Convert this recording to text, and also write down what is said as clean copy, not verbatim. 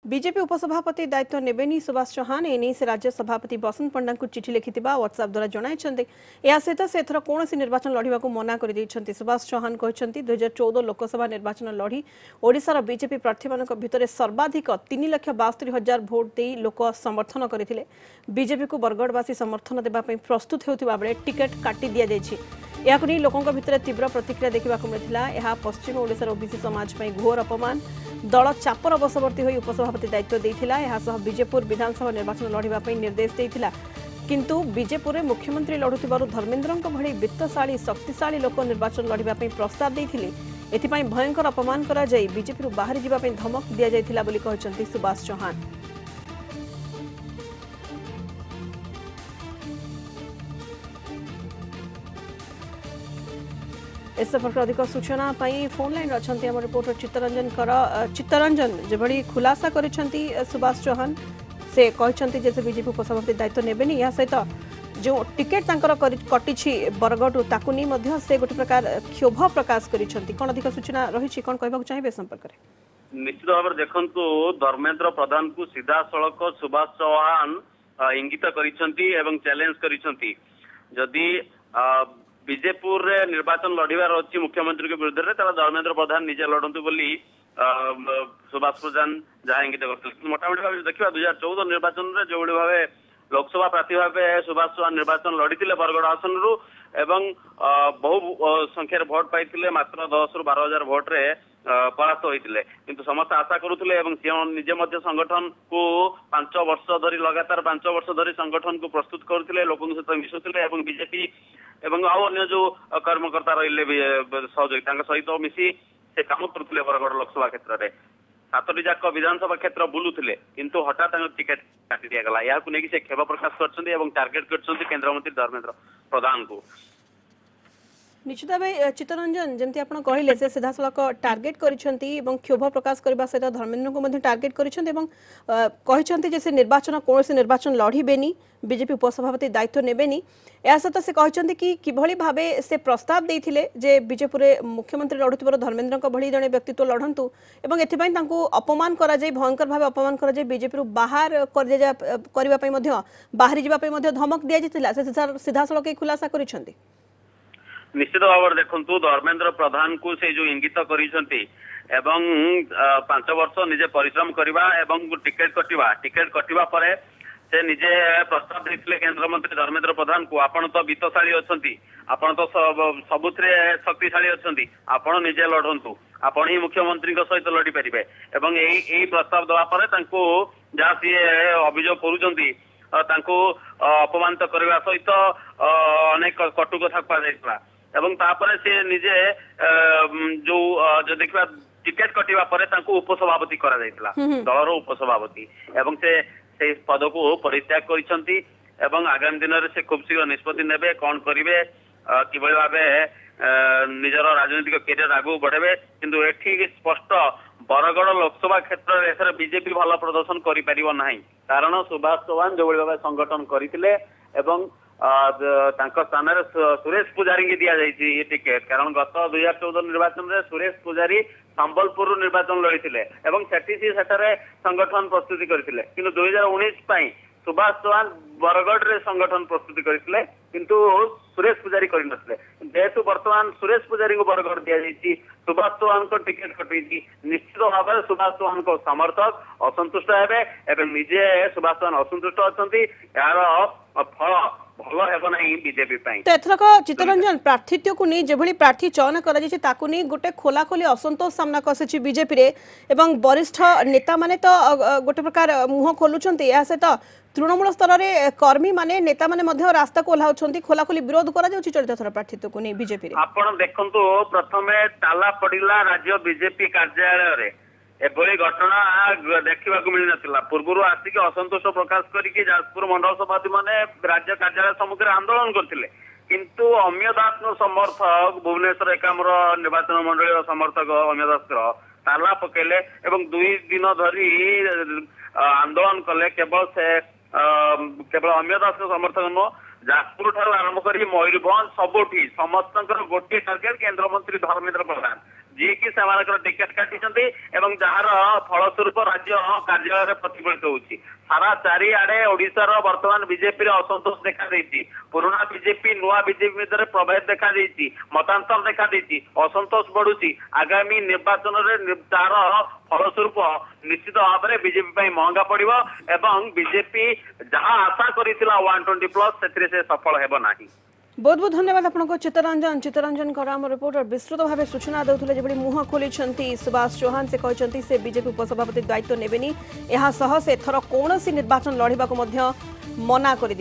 BJP उपसभापति दायित्व नेबेनी सुभाष चौहान एने से राज्य सभापति बसंत पंडा को चिठी लिखि व्हाट्सएप द्वारा जणाइछन्ते। या सहित से एथर कोनोसी निर्वाचन लड़िबा को मना कर दैछन्ते। सुभाष चौहान कहछन्ते 2014 लोकसभा निर्वाचन लड़ी ओडिशार बीजेपी प्रार्थी मानक भितर सर्वाधिक 3,72,000 भोट दे लोक समर्थन करथिले। बीजेपी को बरगड़वासी समर्थन देबा पई प्रस्तुत हेउथिबा बेले टिकट काटी दिया जायछि। याकु नै लोकंक भितर तीव्र प्रतिक्रिया देखा मिलता। यह पश्चिम ओडिशार ओबीसी समाज पई घोर अपमान। दल चापर बशवर्ती होई उपसभापति दायित्व देथिला। यह सह बीजेपुर विधानसभा निर्वाचन लड़िबा पई निर्देश देथिला। किंतु बीजेपुर में मुख्यमंत्री लड़ुथिबारु धर्मेंद्रंक भଳି वित्तशाली शक्तिशाली लोक निर्वाचन लड़िबा पई प्रस्ताव देथिले। एथिपाई भयंकर अपमान करा जाई बीजेपी बाहरी जिबा पई धमक दिया जायथिला बोली कहछन्ती सुभाष चौहान। इस संपर्क अधिक सूचना फोन लाइन अच्छा रिपोर्टर चित्तरंजन चित्तरंजन जो खुलासा कर सुभाष चौहान से कहते जैसे बीजेपी उपसभापति दायित्व नेबेनी। या सहित जो टिकेट कटी बरगढ़ ताकू नहीं से गोटे प्रकार क्षोभ प्रकाश कौन अधिक सूचना रही कौन कहना चाहिए संपर्क में? निश्चित भाव देखु धर्मेंद्र प्रधान को सीधा सड़क सुभाष चौहान इंगित कर चैलेंज करी बीजेपुर निर्वाचन लड़िबार अच्छी मुख्यमंत्री के विरुद्ध में धर्मेंद्र प्रधान निजे लड़तु बोली सुभाष प्रधान जहाँ इंगित करते। मोटामोटी भाव देखा 2014 निर्वाचन में जो भाव लोकसभा प्रार्थी भाव सुभाष चौहान निर्वाचन लड़ी बरगड़ आसन रु बहु संख्यार भोट पाई मात्र 10 ରୁ 12,000 भोट्रे परास्त होते किंतु समस्त आशा करुले निजे संगठन को 5 वर्ष धरी लगातार 5 वर्ष धरी संगठन को प्रस्तुत करते लोक सहित मिशुले बीजेपी एवं अन्य जो कर्मकर्ता रही सहयोगी सहित मिसी से कम करुले बरगढ़ लोकसभा क्षेत्र में 7टी जाक विधानसभा क्षेत्र बुलूले किंतु हठात टिकेट काटी दिगला। या से खेद प्रकाश कर टार्गेट कर केन्द्रमंत्री धर्मेंद्र प्रधान को। निश्चित भाव चित्तरंजन जमती आप कहले से सीधा सड़क टार्गेट क्षोभ प्रकाश करने सहित धर्मेंद्र को टार्गेट कर से निर्वाचन कौन से निर्वाचन लड़ेनि बीजेपी उपसभापति दायित्व नेबेनी। या सहित से कहते कि किभली भाव से प्रस्ताव देते बीजेपुर मुख्यमंत्री लड़ुथिबार धर्मेंद्र भली जड़े व्यक्तित्व लड़तु एवं एथिपाई तांको अपमान करा जाय भयंकर भाव अपमान करा जाय बीजेपी बाहर करने बाहरी जावाई धमक दि जाता सीधा सड़क खुलासा कर। निश्चित भाव देखु धर्मेंद्र प्रधान को से जो इंगित कर 5 वर्ष निजे परिश्रम करवा टिकेट कटिवा पर से निजे प्रस्ताव देते केंद्र मंत्री धर्मेंद्र प्रधान को आपण तो वित्तशाली अच्छा आपण तो सबुथे शक्तिशाली अच्छा आपण निजे लड़तु आपण ही मुख्यमंत्री सहित लड़ी पारे यही प्रस्ताव दवापर जहाँ सी अभियोग करुँच अपमानित करने सहित अनेक कटु कथा कहुला एवं तापर से निजे जो देखा टिकेट कटिवा पर उपसभापति करा जायतिला दलर उपसभापति एवं से पद को परित्याग करिसंती एवं आगामी दिन में से खूब शीघ्र निष्पत्ति नेबे कौन करिवे किभली भाबे निजर राजनीतिक कैरियर आगु बढ़ेबे किंतु एठी स्पष्ट बरगढ़ लोकसभा क्षेत्र में एथर बीजेपी भल प्रदर्शन करि परिबो नाही कारण सुभाष चौहान जो भाव संगठन करथिले एवं स्थान सुरेश पुजारी की दि जाए टिकेट कारण गत 2014 निर्वाचन में सुरेश पुजारी संबलपुर निर्वाचन लड़ी संगठन प्रस्तुति करते किंतु 2019 सुभाष चौहान बरगढ़ रे संगठन प्रस्तुति करते किंतु सुरेश पुजारी करनथिले जेहेतु वर्तमान सुरेश पुजारी को बरगढ़ दि जाए सुभाष चौहान को टिकेट कटि निश्चित भाव में सुभाष चौहान को समर्थक असंतुष्ट हेबे निजे सुभाष चौहान असंतुष्ट अच्छा यार फल भल हेब नहीं बीजेपी तो एथरक चित्तरंजन प्रार्थित्व को नहीं जो प्रार्थी चयन कर गोटे खोलाखोली असंतोष सामना आसी बीजेपी रे एवं वरिष्ठ नेता माने तो गोटे प्रकार मुह खोलुंट या सहित तृणमूल स्तर में कर्मी माने नेता माने रास्ता को ओह्लाउछंती खोलाखोली विरोध करा जाउछि चलित थर प्रार्थित्व को नहीं बीजेपी रे। आपण देखंतु प्रथमे ताला पड़िला राज्य बीजेपी कार्यालय रे एभली घटना देखा मिल ना पूर्व आसिक असंतोष प्रकाश करके जाजपुर मंडल सभापति मैंने राज्य कार्यालय सम्मुखें आंदोलन करते किंतु अम्य दास समर्थक भुवनेश्वर एकामर निर्वाचन मंडल समर्थक अम्य दास ताला पकेले 2 दिन धरी आंदोलन कले केवल अम्य दास समर्थक नुह जाजपुर ठार आरंभ कर मयूरभंज सबुठी समस्त गोटे टार्गेट केन्द्रमंत्री धर्मेंद्र प्रधान जी कि टिकेट काटिछन्ती एवं जहार फलस्वरूप राज्य कार्यालय प्रतिफलित होउछि सारा चारिआडे ओडिशार वर्तमान बीजेपी रे असंतोष देखा देछि पुराना बीजेपी नुआ बीजेपी मध्य प्रभेद देखा देछि मतांतर देखा देछि असंतोष बढ़ुछि आगामी निर्वाचन रे तार फलस्वरूप निश्चित भाव में बीजेपी महंगा पड़िबो एवं बीजेपी जहां आशा करितला 120+ सेथिरे से सफल हेबो नाही। बहुत बहुत धन्यवाद आपको चित्तरंजन आम रिपोर्टर विस्तृत भाव सूचना देते जो मुह खोली सुभाष चौहान से कहते से बीजेपी उपसभापति दायित्व नेबेनी से एथर कौन निर्वाचन लड़ाक मना कर।